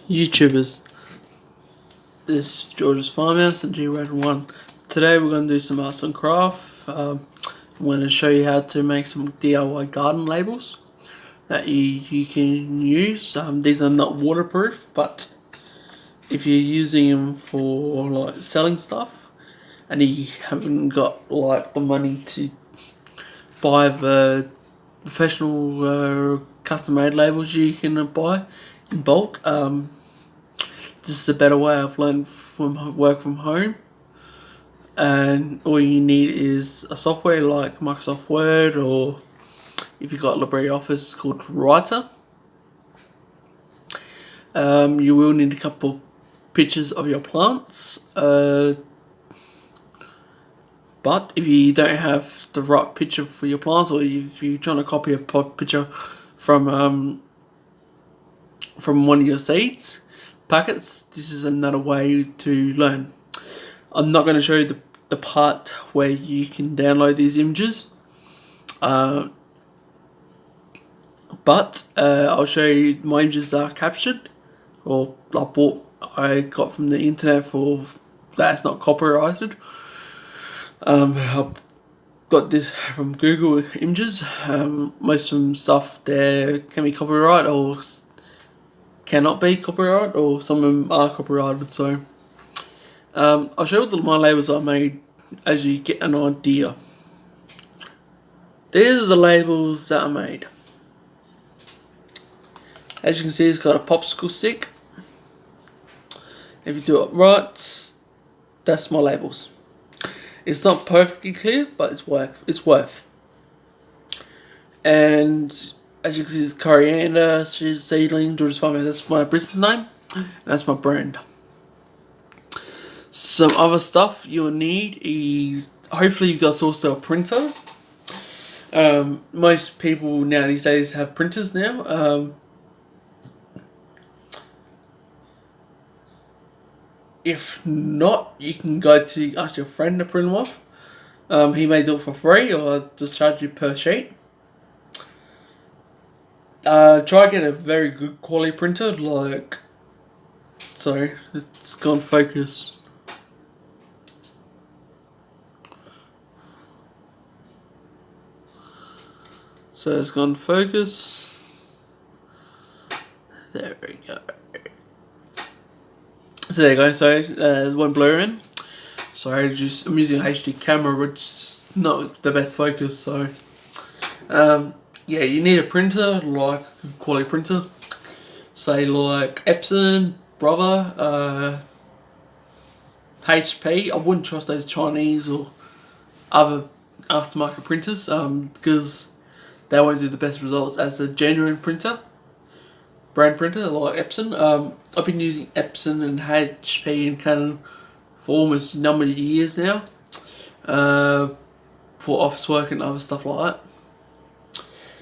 YouTubers, this is George's Farmhouse and GRad1. Today we're going to do some arts and craft. I'm going to show you how to make some DIY garden labels that you can use. These are not waterproof, but if you're using them for like selling stuff and you haven't got like the money to buy the professional custom made labels you can buy in bulk, this is a better way of learning from work from home, and all you need is a software like Microsoft Word, or if you've got LibreOffice, called Writer. You will need a couple pictures of your plants, but if you don't have the right picture for your plants, or if you're trying to copy a picture from one of your seeds packets, this is another way to learn. I'm not going to show you the part where you can download these images, but I'll show you my images that are captured, or I got from the internet for that's not copyrighted. I've got this from Google Images. Most of them stuff there can be copyrighted or cannot be copyrighted, or some of them are copyrighted. So I'll show you my labels I made as you get an idea. These are the labels that I made. As you can see, it's got a popsicle stick. If you do it right, that's my labels. It's not perfectly clear, but it's worth. And as you can see, it's coriander seedling, George's Farmhouse. That's my business name, and that's my brand. Some other stuff you'll need is, hopefully, you've got a source printer. Most people now these days have printers now. If not, you can go to ask your friend to print them off. He may do it for free, or just charge you per sheet. Try to get a very good quality printer, like, sorry, it's gone focus. So it's gone focus. There we go. So there you go. So there's one blur in. Sorry, I'm using a HD camera, which is not the best focus. So yeah, you need a printer, like a quality printer. Say like Epson, Brother, HP. I wouldn't trust those Chinese or other aftermarket printers, because they won't do the best results as a genuine printer, brand printer like Epson. I've been using Epson and HP and Canon for almost a number of years now, for office work and other stuff like that.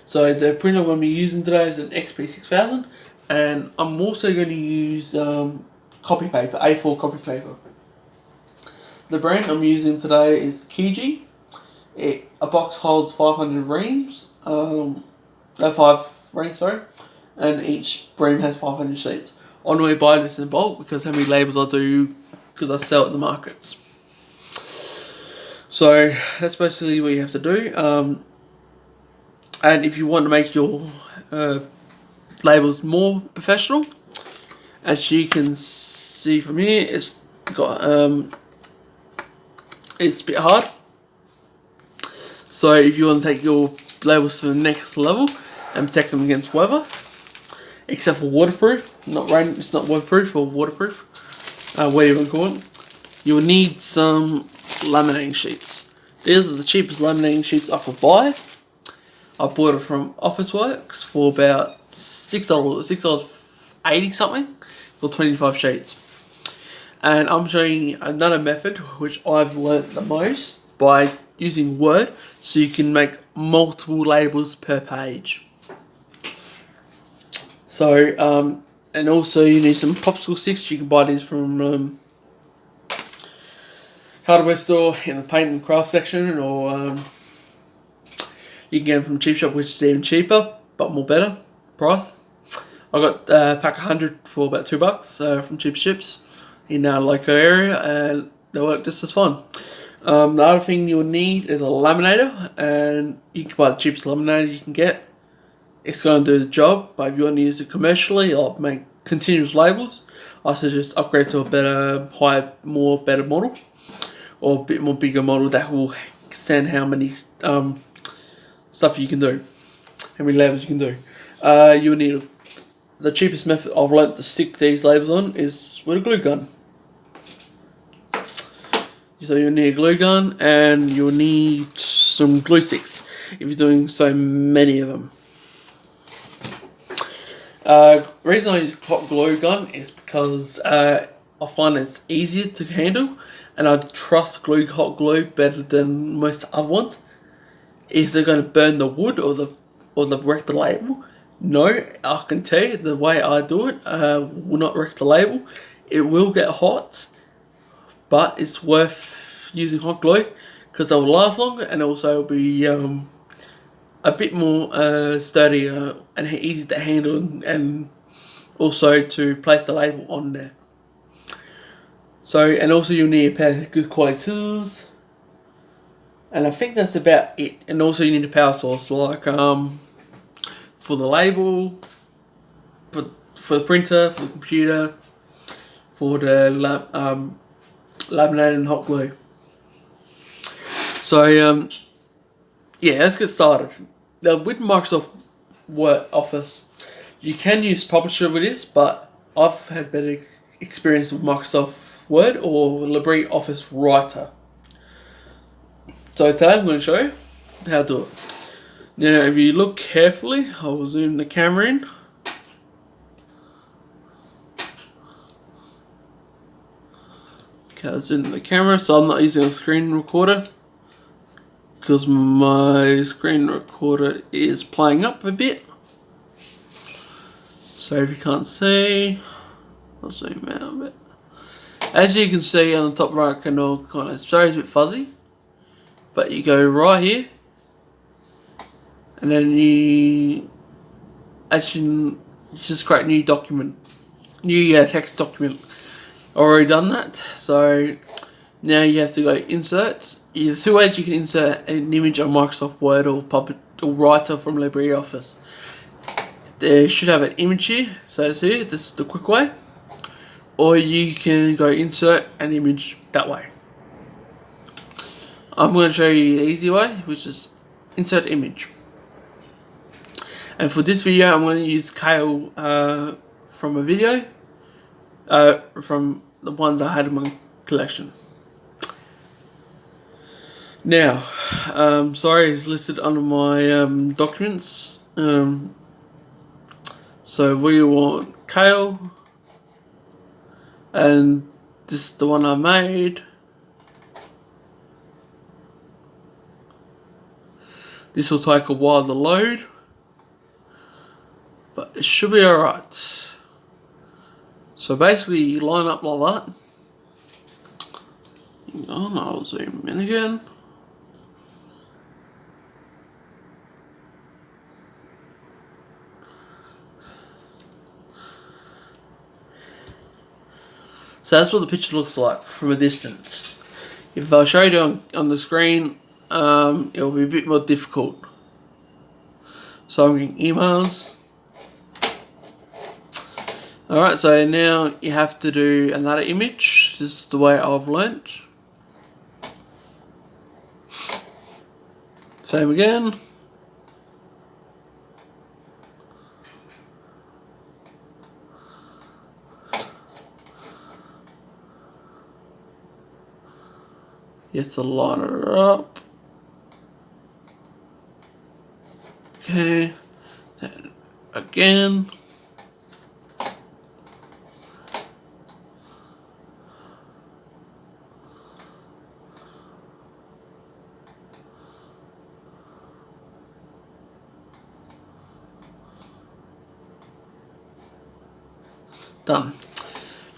So the printer I'm going to be using today is an XP6000, and I'm also going to use copy paper, A4 copy paper. The brand I'm using today is Kiji. A box holds 500 reams, 5 reams, sorry, and each ream has 500 sheets. I normally buy this in bulk because how many labels I do, because I sell at the markets. So that's basically what you have to do. And if you want to make your labels more professional, as you can see from here, it's got it's a bit hard. So if you want to take your labels to the next level and protect them against weather, except for waterproof, not rain, it's not waterproof or waterproof, whatever you want to call it, you will need some laminating sheets. These are the cheapest laminating sheets I could buy. I bought it from Officeworks for about $6.80 something for 25 sheets. And I'm showing you another method which I've learnt the most by using Word, so you can make multiple labels per page. So and also you need some popsicle sticks. You can buy these from hardware store in the paint and craft section, or you can get them from Cheap Shop, which is even cheaper but more better price. I got a pack 100 for about $2 from Cheap Ships in our local area, and they work just as fine. The other thing you'll need is a laminator, and you can buy the cheapest laminator you can get. It's going to do the job, but if you want to use it commercially or make continuous labels, I suggest upgrade to a better, better model, or a bit more bigger model that will extend how many stuff you can do, how many labels you can do. You'll need the cheapest method I've learnt to stick these labels on is with a glue gun. So you'll need a glue gun, and you'll need some glue sticks if you're doing so many of them. Reason I use hot glue gun is because I find it's easier to handle, and I trust hot glue better than most other ones. Is it going to burn the wood or wreck the label? No, I can tell you the way I do it will not wreck the label. It will get hot, but it's worth using hot glue because they'll last longer, and also be a bit more sturdier and easy to handle, and also to place the label on there. So, and also you'll need a pair of good quality scissors, and I think that's about it. And also you need a power source, like for the label, for the printer, for the computer, for the laminator and hot glue. So yeah, let's get started. Now with Microsoft Word Office, you can use Publisher with this, but I've had better experience with Microsoft Word or LibreOffice Writer. So today I'm going to show you how to do it. Now if you look carefully, I will zoom the camera in. Okay, I'll zoom the camera, so I'm not using a screen recorder because my screen recorder is playing up a bit. So if you can't see, I'll zoom out a bit. As you can see on the top right corner, sorry it's a bit fuzzy, but you go right here, and then you just create a new document, new text document. Already done that, so now you have to go insert. There's two ways you can insert an image on Microsoft Word or Writer from LibreOffice. They should have an image here, so it's here, this is the quick way. Or you can go insert an image that way. I'm going to show you the easy way, which is insert image. And for this video, I'm going to use Kale from a video, from the ones I had in my collection. Now, sorry, it's listed under my documents. So we want Kale, and this is the one I made. This will take a while to load, but it should be alright. So basically you line up like that. Hang on, I'll zoom in again. So that's what the picture looks like from a distance. If I show you on the screen, it'll be a bit more difficult. So I'm getting emails. Alright, so now you have to do another image. This is the way I've learnt. Same again. You have to line it up. Okay, then again. Done.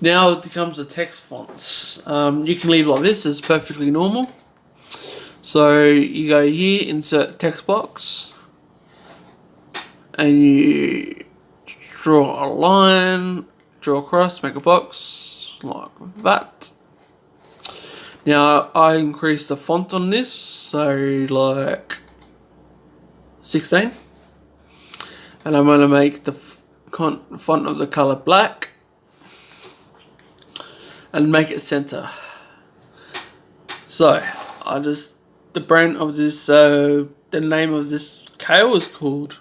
Now it becomes the text fonts. You can leave it like this, it's perfectly normal. So you go here, insert text box, and you draw a line, draw across, make a box like that. Now I increase the font on this, so like 16, and I'm going to make the font of the color black and make it center. So the brand of this, the name of this kale is called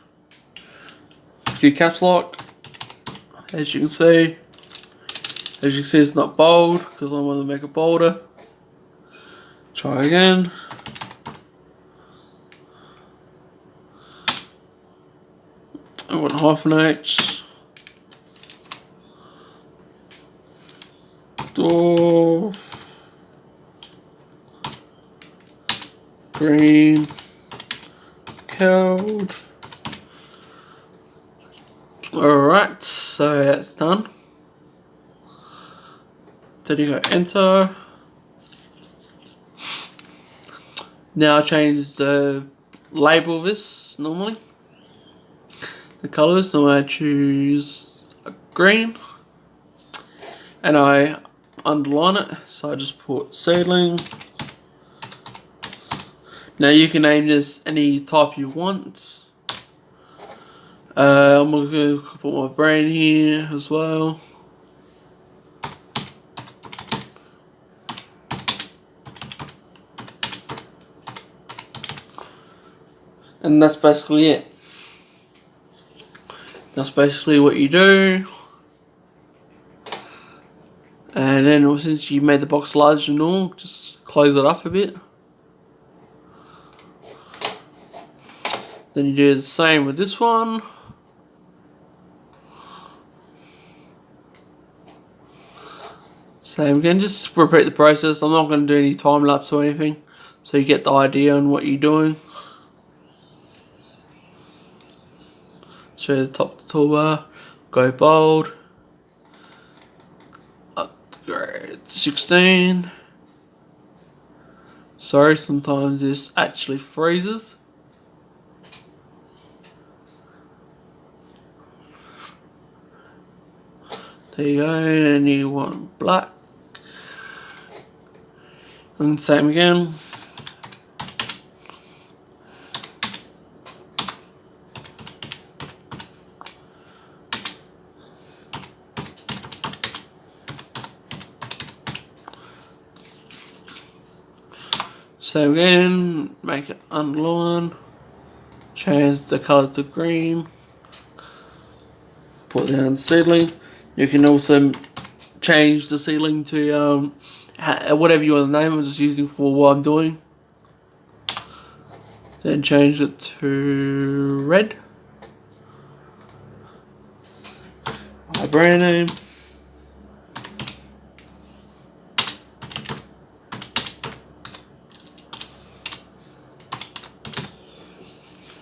Q Caps Lock. As you can see, it's not bold because I want to make it bolder. Try again. I want half an H. Dwarf. Green. Cold. Alright, so that's done. Then you go enter. Now I change the label of this normally. The colours, normally I choose a green. And I underline it, so I just put seedling. Now you can name this any type you want. I'm going to put my brand here as well. And that's basically it. That's basically what you do. And then since you made the box larger than normal, just close it up a bit. Then you do the same with this one. Same again, just repeat the process. I'm not going to do any time lapse or anything, so you get the idea on what you're doing. Show the top of the toolbar, go bold, upgrade 16. Sorry, sometimes this actually freezes. There you go, and you want black. And same again. Same again, make it underline. Change the color to green. Put down the seedling. You can also change the seedling to whatever you want to name. I'm just using for what I'm doing. Then change it to red. My brand name.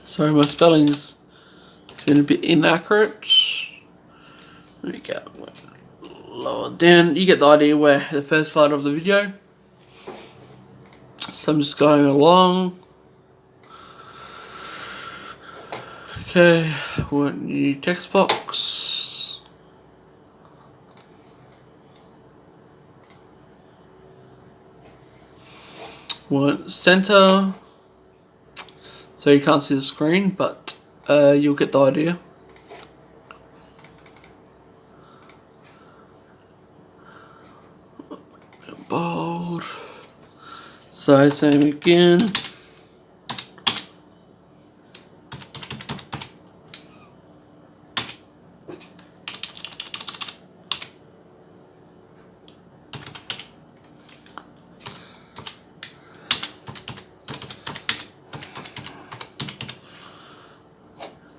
Sorry, my spelling's been a bit inaccurate. There we go. Lower down. You get the idea where the first part of the video. So I'm just going along. Okay, want new text box. Want center. So you can't see the screen, but you'll get the idea. Bold. So same again.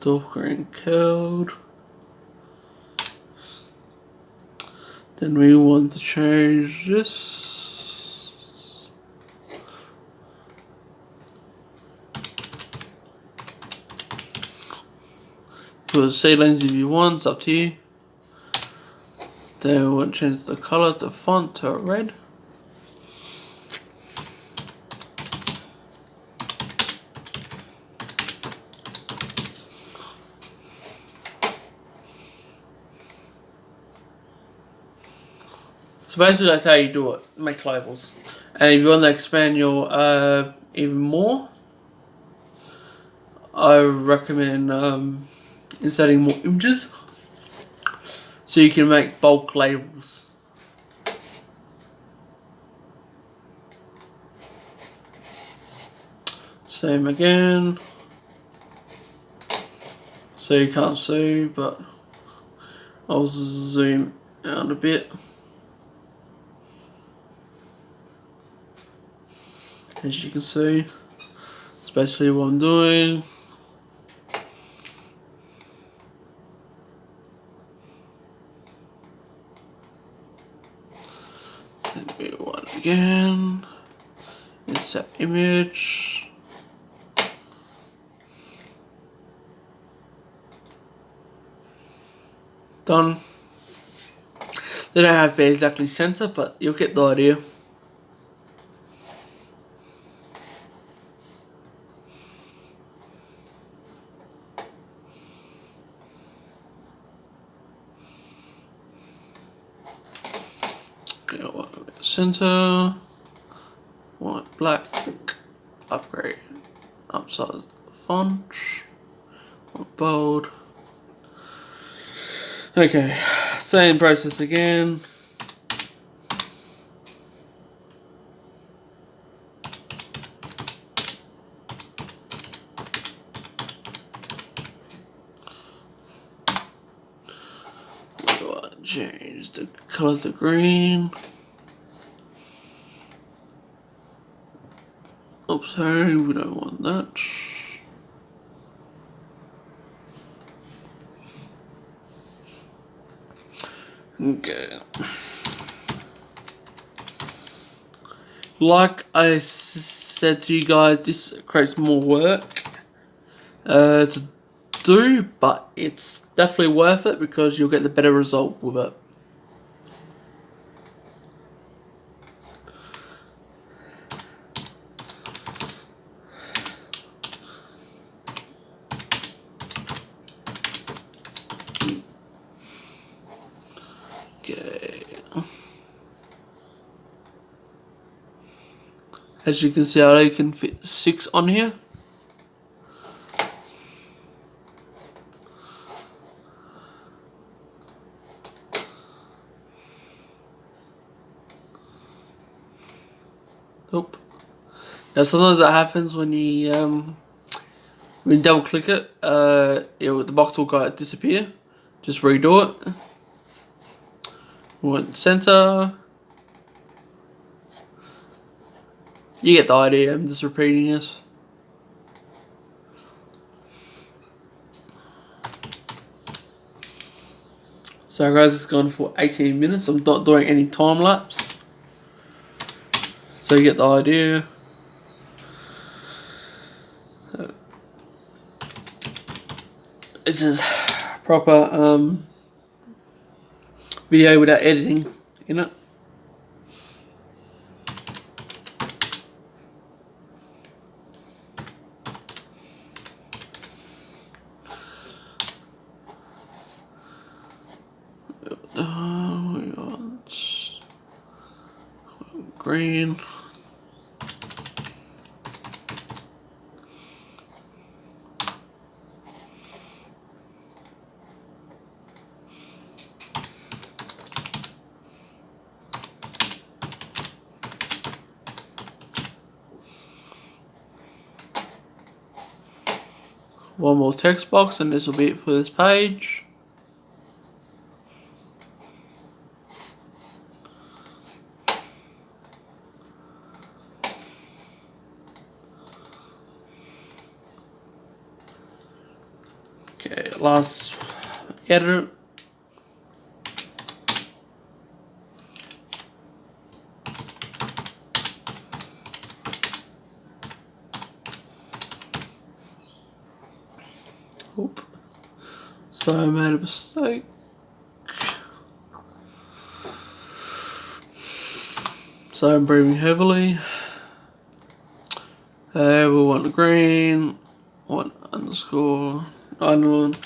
Dark green code. Then we want to change this. Put seedlings if you want, it's up to you. Then we want to change the color, the font to red. So basically that's how you do it, make labels. And if you want to expand your even more, I recommend inserting more images so you can make bulk labels. Same again. So you can't see, but I'll zoom out a bit. As you can see, it's basically what I'm doing. Let me one again. Insert image. Done. They don't have to be exactly center, but you'll get the idea. Okay, center, white, black, upgrade, upsize font, bold. Okay, same process again. Change the color to green. Oops, sorry, we don't want that. Okay. Like I said to you guys, this creates more work to do, but it's definitely worth it because you'll get the better result with it. Okay. As you can see, I can fit 6 on here. Nope. Now sometimes that happens when you double click it, the box will go disappear. Just redo it. Want center. You get the idea. I'm just repeating this. So guys, it's gone for 18 minutes. I'm not doing any time lapse. So you get the idea. This is proper video without editing in it. We want green. One more text box and this will be it for this page. Okay, last editor. Oop. So I made a mistake. So I'm breathing heavily. We want the green. One underscore island.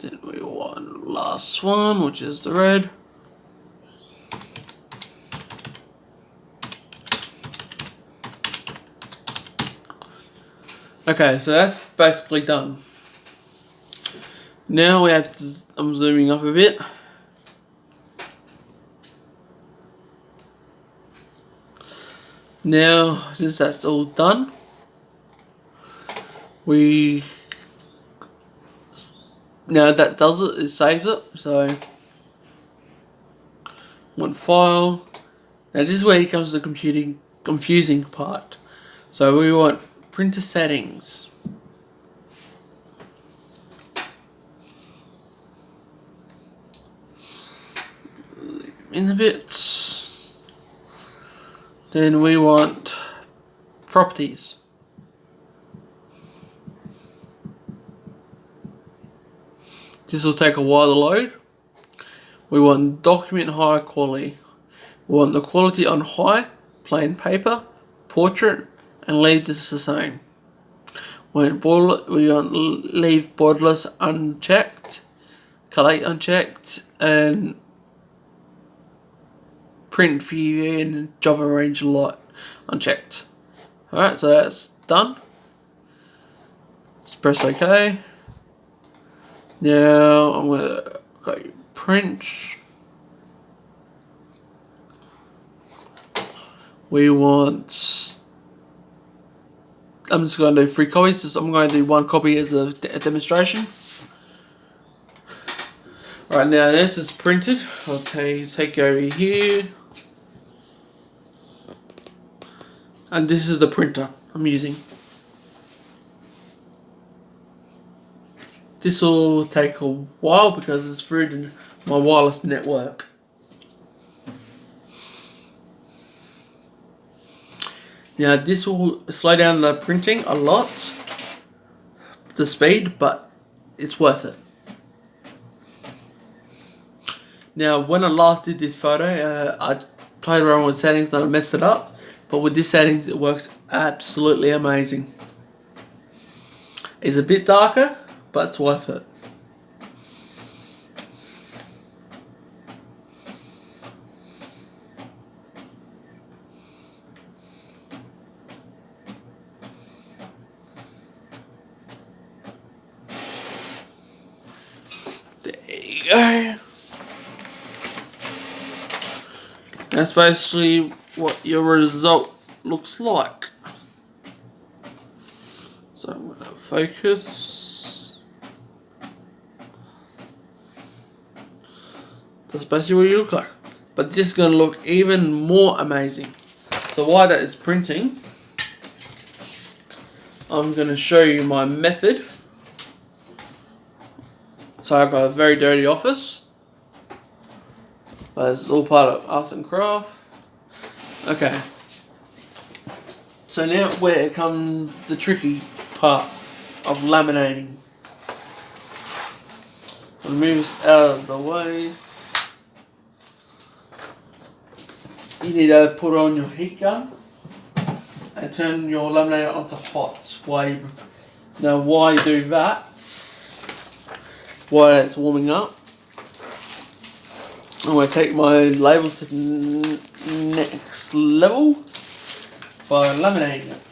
Then we want last one, which is the red. Okay, so that's basically done. Now we have to, I'm zooming up a bit. Now, since that's all done, now that does it saves it. So, one file. Now this is where it comes to the confusing part. So we want printer settings. In the bits. Then we want properties. This will take a while to load. We want document high quality. We want the quality on high, plain paper, portrait, and leave this the same. We want leave borderless unchecked, collate unchecked, and print view and job arrange lot unchecked. Alright, so that's done. Let's press OK. Now I'm going to go print. We want, I'm just going to do 3 copies, so I'm going to do 1 copy as a demonstration. Alright, now this is printed. I'll take you over here. And this is the printer I'm using. This will take a while because it's through my wireless network. Now this will slow down the printing a lot, the speed, but it's worth it. Now when I last did this photo, I played around with settings and I messed it up, but with this settings it works absolutely amazing. It's a bit darker, but it's worth it. There you go. That's basically what your result looks like. So I'm going to focus. That's basically what you look like. But this is going to look even more amazing. So while that is printing, I'm going to show you my method. So I've got a very dirty office. But it's all part of arts and craft. Okay. So now where comes the tricky part of laminating. I'll move this out of the way. You need to put on your heat gun and turn your laminator onto hot. Now why do that? While it's warming up, I'm going to take my labels to the next level by laminating it.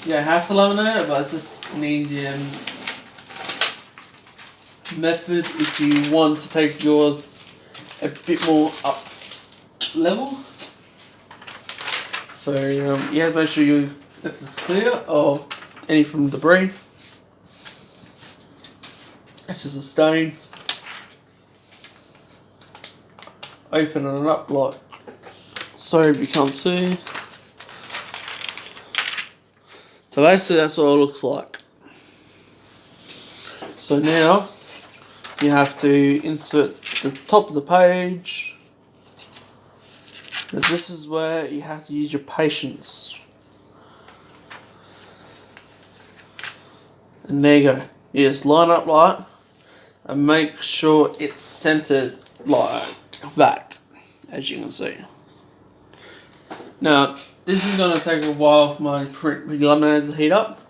You don't have to laminate it, but it's just an easier method if you want to take yours a bit more up level. So you have to make sure this is clear of any from debris. This is a stain. Open it up like so you can't see. So basically that's what it looks like. So now you have to insert the top of the page. And this is where you have to use your patience. And there you go. You just line up like that and make sure it's centered like that, as you can see. Now this is going to take a while for my laminator to heat up.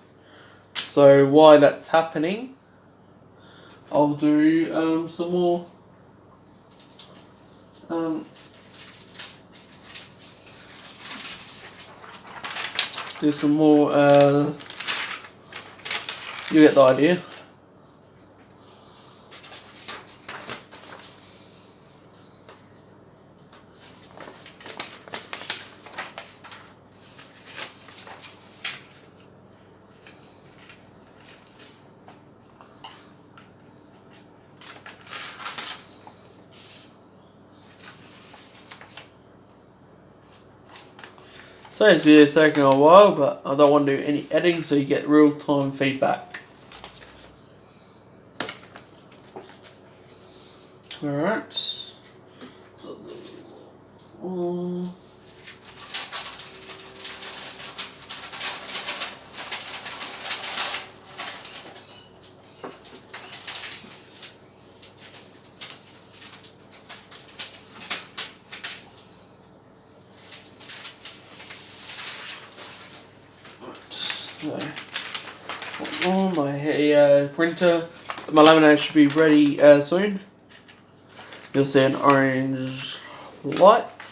So while that's happening, I'll do some more um, do some more. You get the idea. So this video is taking a while, but I don't want to do any editing, so you get real-time feedback. Alright. So, on my printer, my laminate should be ready soon. You'll see an orange light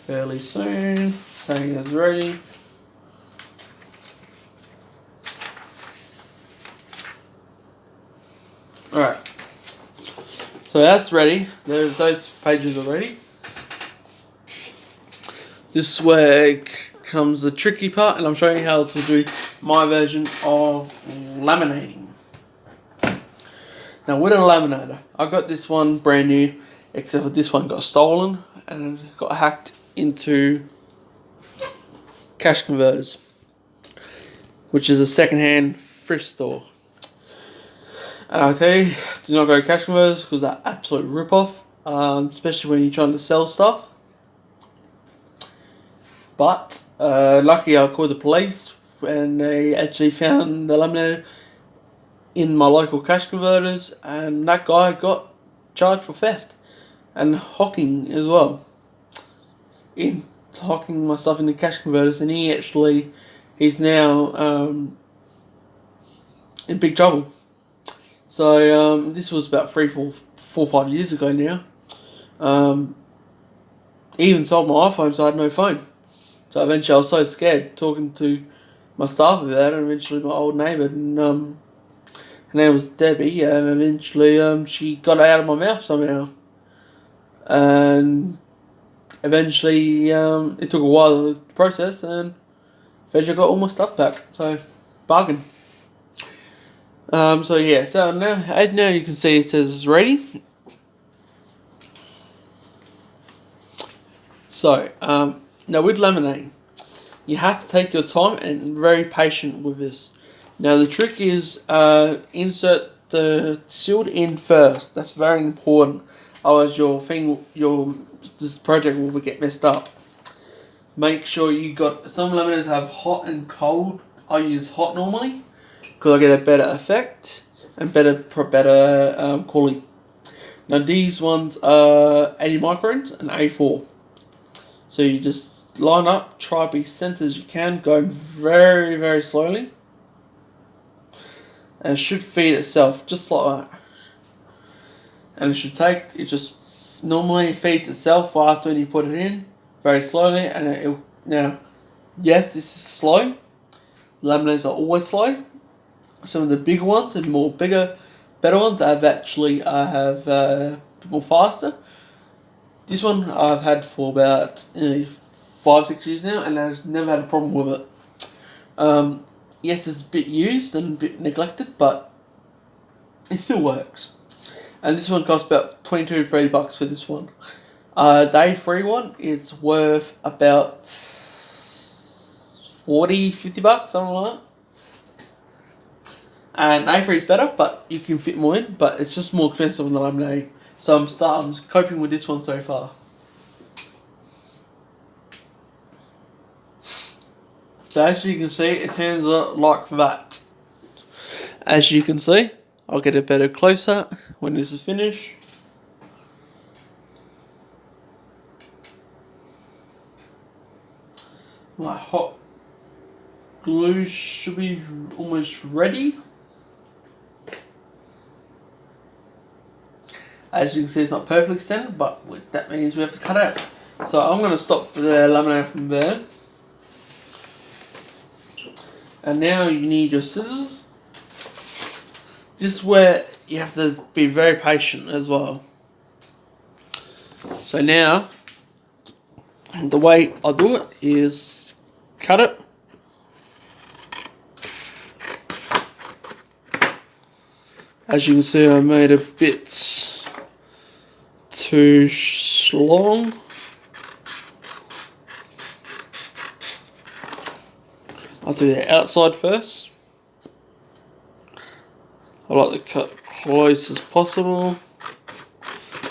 fairly soon, saying it's ready. Alright, so that's ready. Those pages are ready. This is where comes the tricky part, and I'm showing you how to do my version of laminating. Now with a laminator, I got this one brand new, except for this one got stolen and it got hacked into Cash Converters, which is a second-hand thrift store. And I'll tell you, do not go to Cash Converters because they're absolute rip-off, especially when you're trying to sell stuff. But lucky I called the police and they actually found the laminator in my local Cash Converters, and that guy got charged for theft and hocking as well. In hocking my stuff in the Cash Converters, and he's now in big trouble. So this was about 4 or 5 years ago now. He even sold my iPhone, so I had no phone. So eventually I was so scared talking to my staff about it, and eventually my old neighbour, and her name was Debbie, and eventually she got it out of my mouth somehow. And eventually it took a while to process, and eventually I got all my stuff back. So, bargain. So yeah, so now you can see it says it's ready. So, now with laminating, you have to take your time and be very patient with this. Now the trick is insert the sealed in first. That's very important. Otherwise this project will get messed up. Make sure you got, some laminators have hot and cold. I use hot normally because I get a better effect and better quality. Now these ones are 80 microns and A4. So you just line up, try to be centered as you can, going very, very slowly. And it should feed itself just like that. And it just normally feeds itself after you put it in, very slowly. And now, yes, this is slow. Laminates are always slow. Some of the bigger ones and better ones have more faster. This one I've had for about 5-6 years now, and I've never had a problem with it. Yes, it's a bit used and a bit neglected, but it still works. And this one costs about $22-$30 for this one. The A3 one is worth about $40-$50, something like that. And A3 is better, but you can fit more in, but it's just more expensive than the laminate. So I'm coping with this one so far. So as you can see, it turns out like that. As you can see, I'll get a better close-up when this is finished. My hot glue should be almost ready. As you can see, it's not perfectly extended, but that means we have to cut out. So I'm going to stop the laminator from there. And now you need your scissors. This is where you have to be very patient as well. So now, the way I do it is cut it. As you can see, I made a bit too long. I'll do the outside first. I like to cut close as possible,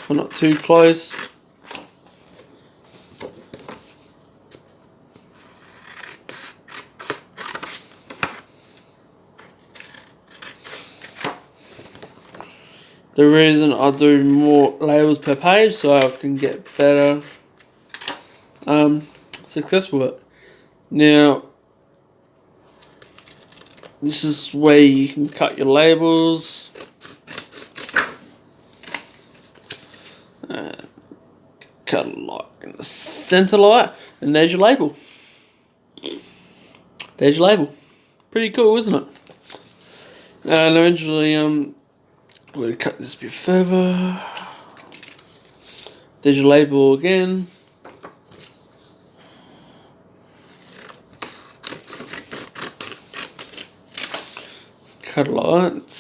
but not too close. The reason I do more labels per page so I can get better success with it. Now, this is where you can cut your labels. Cut it like in the center like, and there's your label. There's your label. Pretty cool, isn't it? And eventually, I'm going to cut this a bit further. There's your label again. Cut it like that.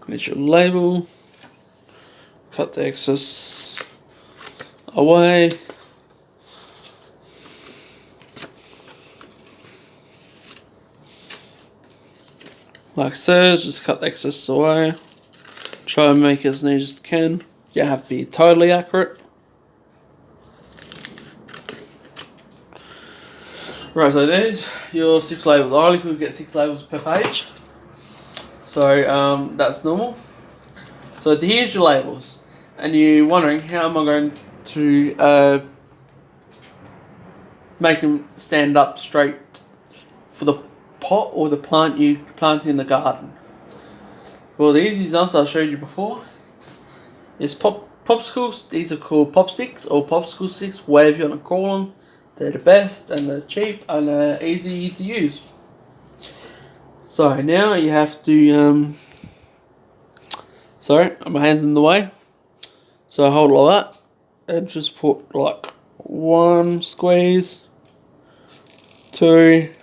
There's your label. Cut the excess away. Like so, just cut the excess away. Try and make it as neat as you can. You have to be totally accurate. Right, so there's your 6 labels. I only could get 6 labels per page. So that's normal. So here's your labels. And you're wondering, how am I going to make them stand up straight for the pot or the plant you plant in the garden? Well, the easiest answer I showed you before is popsicles. These are called pop sticks or popsicle sticks, whatever you want to call them. They're the best and they're cheap and they're easy to use. So now you have to, sorry, my hand's in the way. So hold like that and just put like 1 squeeze, 2,